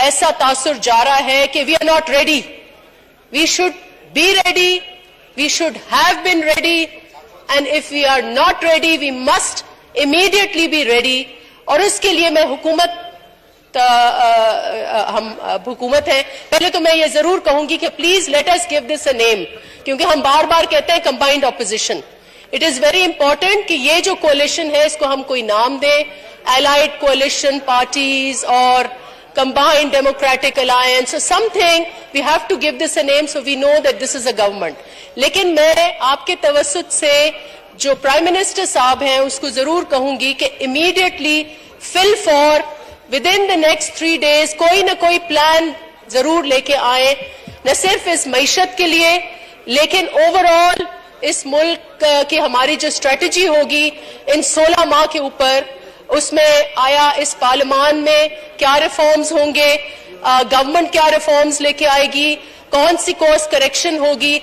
ایسا تاثر جا رہا ہے کہ we are not ready. We should be ready, we should have been ready, and if we are not ready we must immediately be ready. اور اس کے لیے میں حکومت ہے, پہلے تو میں یہ ضرور کہوں گی کہ please let us give this اے نیم, کیونکہ ہم بار بار کہتے ہیں combined opposition. It is very important کہ یہ جو کولیشن ہے اس کو ہم کوئی نام دیں, allied coalition parties or combined democratic alliance or something. We have to give this a name so we know that this is a government. لیکن میں آپ کے توسط سے جو پرائم منسٹر صاحب ہیں اس کو ضرور کہوں گی کہ immediately fill for within the next 3 days کوئی نہ کوئی پلان ضرور لے کے آئیں, نہ صرف اس معیشت کے لیے لیکن overall اس ملک کی ہماری جو اسٹریٹجی ہوگی ان 16 ماہ کے اوپر, اس میں آیا اس پارلیمان میں کیا ریفارمز ہوں گے, گورنمنٹ کیا ریفارمز لے کے آئے گی, کون سی کورس کریکشن ہوگی.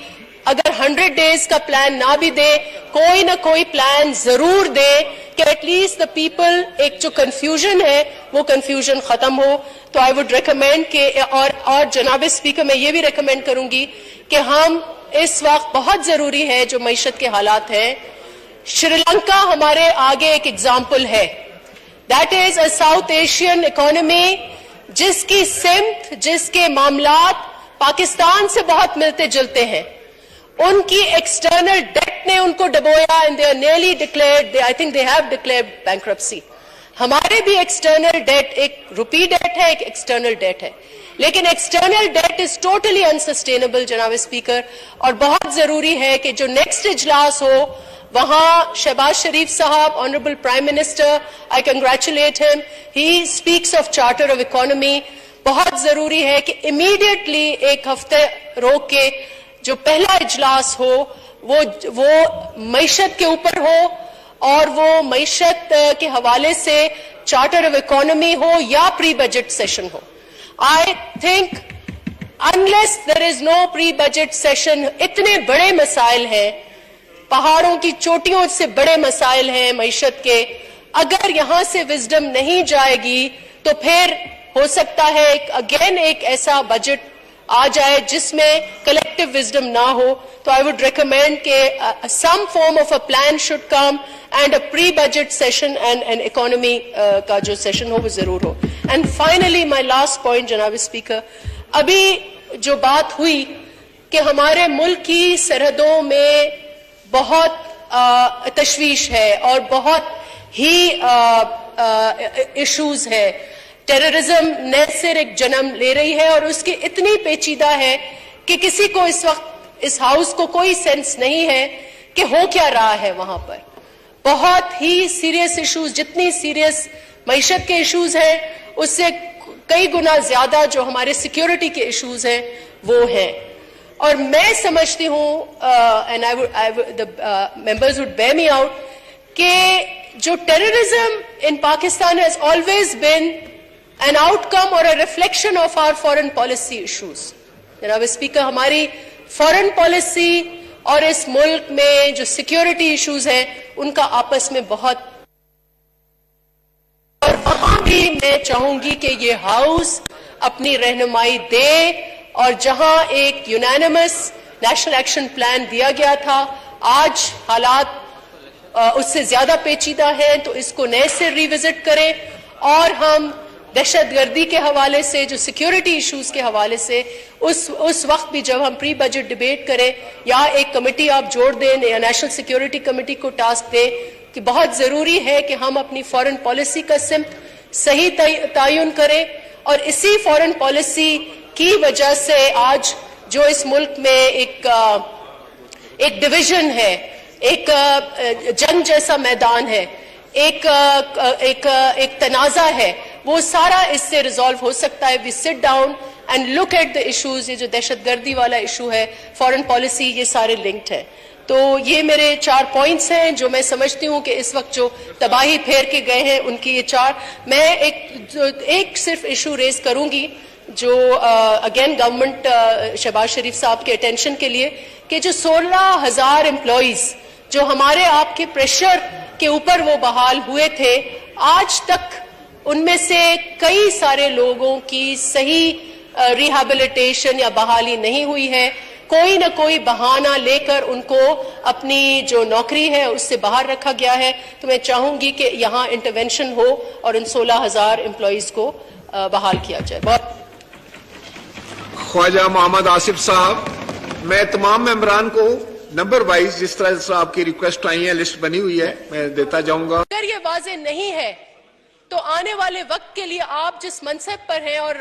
اگر 100 ڈیز کا پلان نہ بھی دے کوئی نہ کوئی پلان ضرور دے کہ ایٹ لیسٹ دا پیپل ایک جو کنفیوژن ہے وہ کنفیوژن ختم ہو. تو آئی وڈ ریکمینڈ کہ اور جناب اسپیکر میں یہ بھی ریکمینڈ کروں گی کہ ہم اس وقت بہت ضروری ہے جو معیشت کے حالات ہیں. شری لنکا ہمارے آگے ایک ایگزامپل ہے. That is a south Asian economy جس کی سمت, جس کے معاملات پاکستان سے بہت ملتے جلتے ہیں. ان کی ایکسٹرنل ڈیٹ نے ان کو ڈبویا and they are nearly declared, I think they have declared bankruptcy. ہمارے بھی ایکسٹرنل ڈیٹ ایک روپی ڈیٹ ہے, ایک ایکسٹرنل ڈیٹ ہے, لیکن external debt is totally unsustainable جناب اسپیکر. اور بہت ضروری ہے کہ جو نیکسٹ اجلاس ہو وہاں شہباز شریف صاحب, honourable prime minister, I congratulate him, he speaks of charter of economy. بہت ضروری ہے کہ امیڈیٹلی ایک ہفتے روک کے جو پہلا اجلاس ہو وہ معیشت کے اوپر ہو, اور وہ معیشت کے حوالے سے چارٹر آف اکانومی ہو یا پری بجٹ سیشن ہو. I think unless there is no pre-budget session, اتنے بڑے مسائل ہیں, پہاڑوں کی چوٹیوں سے بڑے مسائل ہیں معیشت کے, اگر یہاں سے وزڈم نہیں جائے گی تو پھر ہو سکتا ہے اگین ایک ایسا بجٹ آ جائے جس میں کلیکٹو وزڈم نہ ہو. تو I would recommend کہ some form of a plan should come and a pre-budget session and an economy کا جو سیشن ہو وہ ضرور ہو. And finally my last point جناب اسپیکر, ابھی جو بات ہوئی کہ ہمارے ملک کی سرحدوں میں بہت تشویش ہے اور بہت ہی ایشوز ہے. ٹیررزم نئے سر ایک جنم لے رہی ہے اور اس کی اتنی پیچیدہ ہے کہ کسی کو اس وقت اس ہاؤس کو کوئی سینس نہیں ہے کہ ہو کیا رہا ہے وہاں پر. بہت ہی سیریس ایشوز, جتنی سیریس معیشت کے ایشوز ہیں اس سے کئی گنا زیادہ جو ہمارے سیکیورٹی کے ایشوز ہیں وہ ہیں. اور میں سمجھتی ہوں and members would bear me out کہ جو terrorism in Pakistan has always been an outcome or a reflection of our foreign policy issues. جناب اسپیکر, ہماری فورن پالیسی اور اس ملک میں جو سیکیورٹی ایشوز ہیں ان کا آپس میں بہت, اور وہاں بھی میں چاہوں گی کہ یہ ہاؤس اپنی رہنمائی دے, اور جہاں ایک یونانیمس نیشنل ایکشن پلان دیا گیا تھا آج حالات اس سے زیادہ پیچیدہ ہیں تو اس کو نئے سے ریوزٹ کریں, اور ہم دہشت گردی کے حوالے سے جو سیکیورٹی ایشوز کے حوالے سے اس وقت بھی جب ہم پری بجٹ ڈیبیٹ کریں یا ایک کمیٹی آپ جوڑ دیں یا نیشنل سیکیورٹی کمیٹی کو ٹاسک دیں کہ بہت ضروری ہے کہ ہم اپنی فورن پالیسی کا سمت صحیح تعین کریں. اور اسی فورن پالیسی کی وجہ سے آج جو اس ملک میں ایک ڈویژن ہے, ایک جنگ جیسا میدان ہے, ایک تنازع ہے, وہ سارا اس سے ریزالو ہو سکتا ہے. We sit down and look at the issues. یہ جو دہشت گردی والا ایشو ہے, فورن پالیسی, یہ سارے لنکڈ ہیں. تو یہ میرے 4 پوائنٹس ہیں جو میں سمجھتی ہوں کہ اس وقت جو تباہی پھیر کے گئے ہیں ان کی یہ 4. میں ایک صرف ایشو ریز کروں گی جو اگین گورنمنٹ شہباز شریف صاحب کے اٹینشن کے لیے, کہ جو 16,000 امپلائیز جو ہمارے آپ کے پریشر کے اوپر وہ بحال ہوئے تھے, آج تک ان میں سے کئی سارے لوگوں کی صحیح ریہیبلیٹیشن یا بحالی نہیں ہوئی ہے. کوئی نہ کوئی بہانہ لے کر ان کو اپنی جو نوکری ہے اس سے باہر رکھا گیا ہے. تو میں چاہوں گی کہ یہاں انٹرونشن ہو اور ان 16,000 امپلائیز کو بحال کیا جائے. خواجہ محمد آصف صاحب، میں تمام ممبران کو نمبر وائز جس طرح سے آپ کی ریکویسٹ آئی ہیں لسٹ بنی ہوئی ہے میں دیتا جاؤں گا. اگر یہ واضح نہیں ہے تو آنے والے وقت کے لیے آپ جس منصب پر ہیں اور